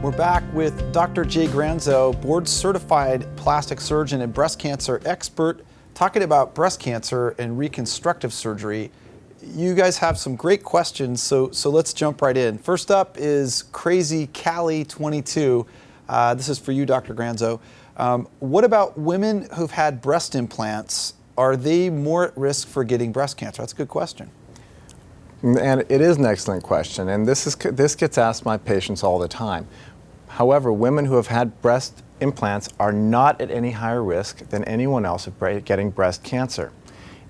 We're back with Dr. Jay Granzow, board-certified plastic surgeon and breast cancer expert, talking about breast cancer and reconstructive surgery. You guys have some great questions, so let's jump right in. First up is Crazy Callie 22. This is for you, Dr. Granzow. What about women who've had breast implants? Are they more at risk for getting breast cancer? That's a good question. And it is an excellent question, and this gets asked my patients all the time. However, women who have had breast implants are not at any higher risk than anyone else of getting breast cancer.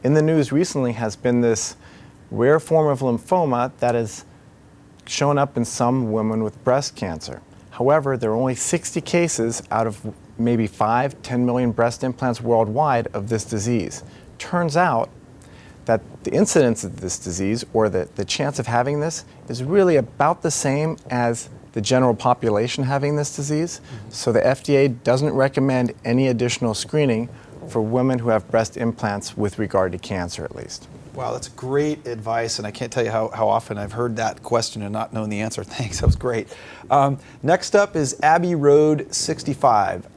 In the news recently has been this rare form of lymphoma that has shown up in some women with breast cancer. However, there are only 60 cases out of maybe 5-10 million breast implants worldwide of this disease. Turns out that the incidence of this disease, or the chance of having this, is really about the same as the general population having this disease. So the FDA doesn't recommend any additional screening for women who have breast implants with regard to cancer, at least. Wow, that's great advice, and I can't tell you how often I've heard that question and not known the answer. Thanks, that was great. Next up is Abbey Road 65.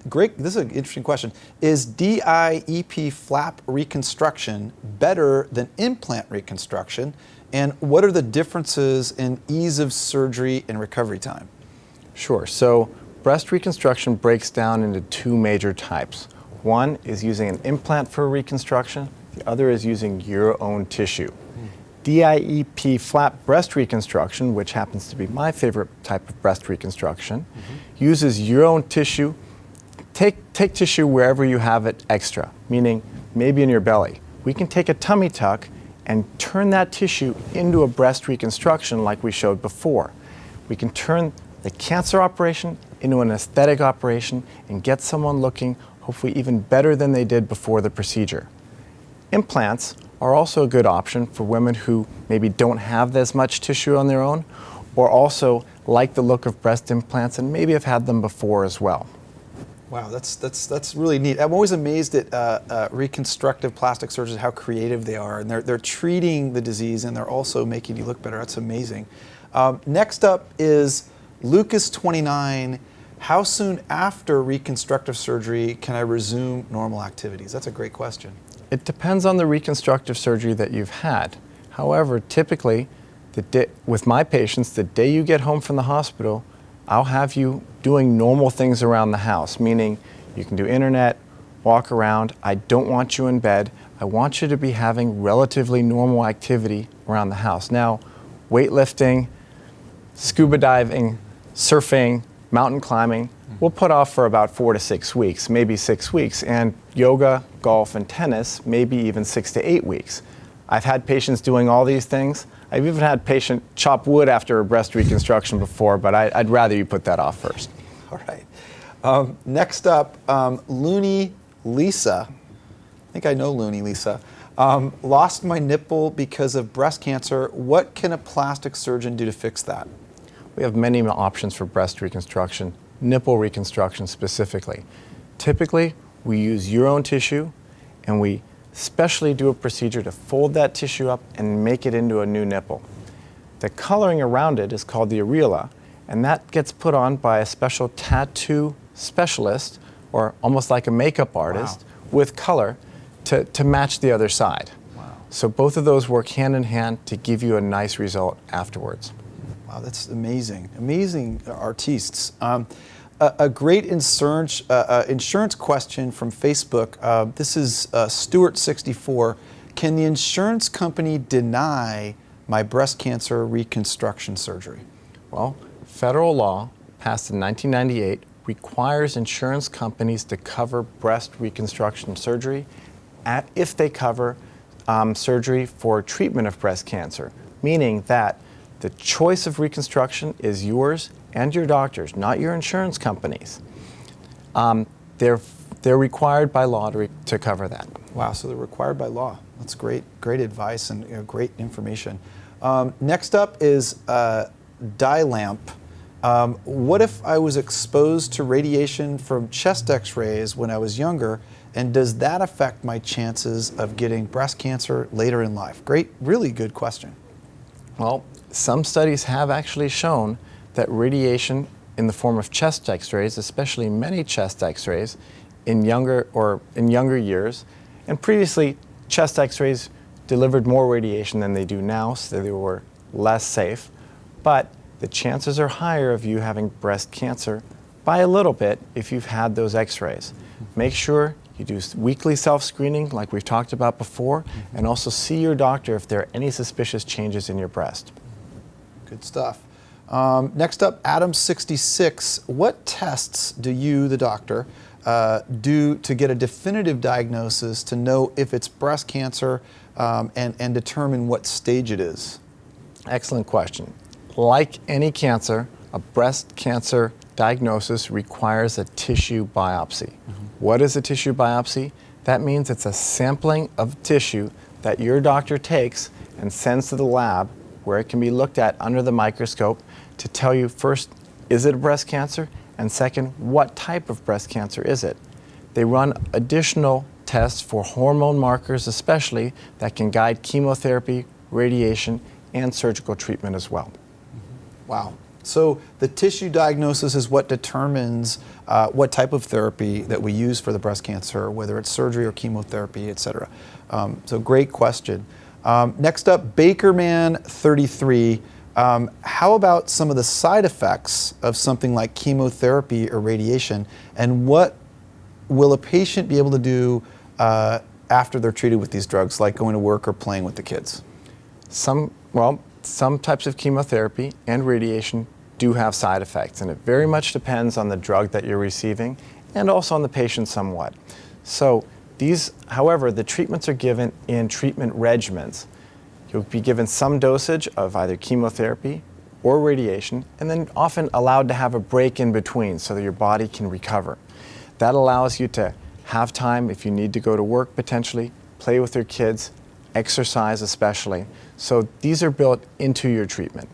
Great, this is an interesting question. Is DIEP flap reconstruction better than implant reconstruction? And what are the differences in ease of surgery and recovery time? Sure, so breast reconstruction breaks down into two major types. One is using an implant for reconstruction. The other is using your own tissue. DIEP flap breast reconstruction, which happens to be my favorite type of breast reconstruction, uses your own tissue. Take tissue wherever you have it extra, meaning maybe in your belly. We can take a tummy tuck and turn that tissue into a breast reconstruction like we showed before. We can turn the cancer operation into an aesthetic operation and get someone looking hopefully even better than they did before the procedure. Implants are also a good option for women who maybe don't have as much tissue on their own, or also like the look of breast implants and maybe have had them before as well. Wow, that's really neat. I'm always amazed at reconstructive plastic surgeons, how creative they are, and they're treating the disease and they're also making you look better. That's amazing. Next up is Lucas 29. How soon after reconstructive surgery can I resume normal activities? That's a great question. It depends on the reconstructive surgery that you've had. However, typically, with my patients, the day you get home from the hospital, I'll have you doing normal things around the house, meaning you can do internet, walk around. I don't want you in bed. I want you to be having relatively normal activity around the house. Now, weightlifting, scuba diving, surfing, mountain climbing, we'll put off for about 4 to 6 weeks, maybe 6 weeks, and yoga, golf, and tennis, maybe even 6 to 8 weeks. I've had patients doing all these things. I've even had a patient chop wood after a breast reconstruction before, but I'd rather you put that off first. All right. Next up, Looney Lisa. I think I know Looney Lisa. Lost my nipple because of breast cancer. What can a plastic surgeon do to fix that? We have many options for breast reconstruction, nipple reconstruction specifically. Typically, we use your own tissue, and we specially do a procedure to fold that tissue up and make it into a new nipple. The coloring around it is called the areola, and that gets put on by a special tattoo specialist, or almost like a makeup artist, with color to match the other side. Wow. So both of those work hand in hand to give you a nice result afterwards. Wow, that's amazing. Amazing artistes. A great insurance question from Facebook. This is Stuart64. Can the insurance company deny my breast cancer reconstruction surgery? Well, federal law passed in 1998 requires insurance companies to cover breast reconstruction surgery if they cover surgery for treatment of breast cancer, meaning that the choice of reconstruction is yours and your doctor's, not your insurance companies. They're required by law to cover that. Wow, so they're required by law. That's great advice and great information. Next up is DILAMP. What if I was exposed to radiation from chest x-rays when I was younger, and does that affect my chances of getting breast cancer later in life? Really good question. Well, some studies have actually shown that radiation in the form of chest x-rays, especially many chest x-rays, in younger years. And previously, chest x-rays delivered more radiation than they do now, so they were less safe. But the chances are higher of you having breast cancer by a little bit if you've had those x-rays. Make sure you do weekly self-screening like we've talked about before, and also see your doctor if there are any suspicious changes in your breast. Good stuff. Next up, Adam66. What tests do you, the doctor, do to get a definitive diagnosis to know if it's breast cancer and determine what stage it is? Excellent question. Like any cancer, a breast cancer diagnosis requires a tissue biopsy. What is a tissue biopsy? That means it's a sampling of tissue that your doctor takes and sends to the lab where it can be looked at under the microscope to tell you first, is it a breast cancer? And second, what type of breast cancer is it? They run additional tests for hormone markers especially that can guide chemotherapy, radiation, and surgical treatment as well. Wow. So the tissue diagnosis is what determines what type of therapy that we use for the breast cancer, whether it's surgery or chemotherapy, et cetera. So great question. Next up, BakerMan33. How about some of the side effects of something like chemotherapy or radiation, and what will a patient be able to do after they're treated with these drugs, like going to work or playing with the kids? Some types of chemotherapy and radiation do have side effects, and it very much depends on the drug that you're receiving and also on the patient somewhat. So however, the treatments are given in treatment regimens. You'll be given some dosage of either chemotherapy or radiation, and then often allowed to have a break in between so that your body can recover. That allows you to have time if you need to go to work potentially, play with your kids, exercise especially. So these are built into your treatment.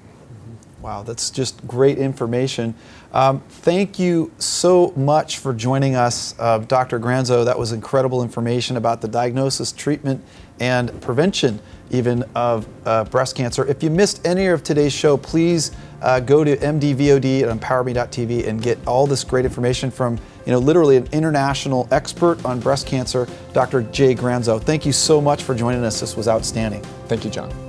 Wow, that's just great information. Thank you so much for joining us, Dr. Granzow. That was incredible information about the diagnosis, treatment, and prevention even of breast cancer. If you missed any of today's show, please go to MD-VOD at emPOWERme.tv and get all this great information from literally an international expert on breast cancer, Dr. Jay Granzow. Thank you so much for joining us. This was outstanding. Thank you, John.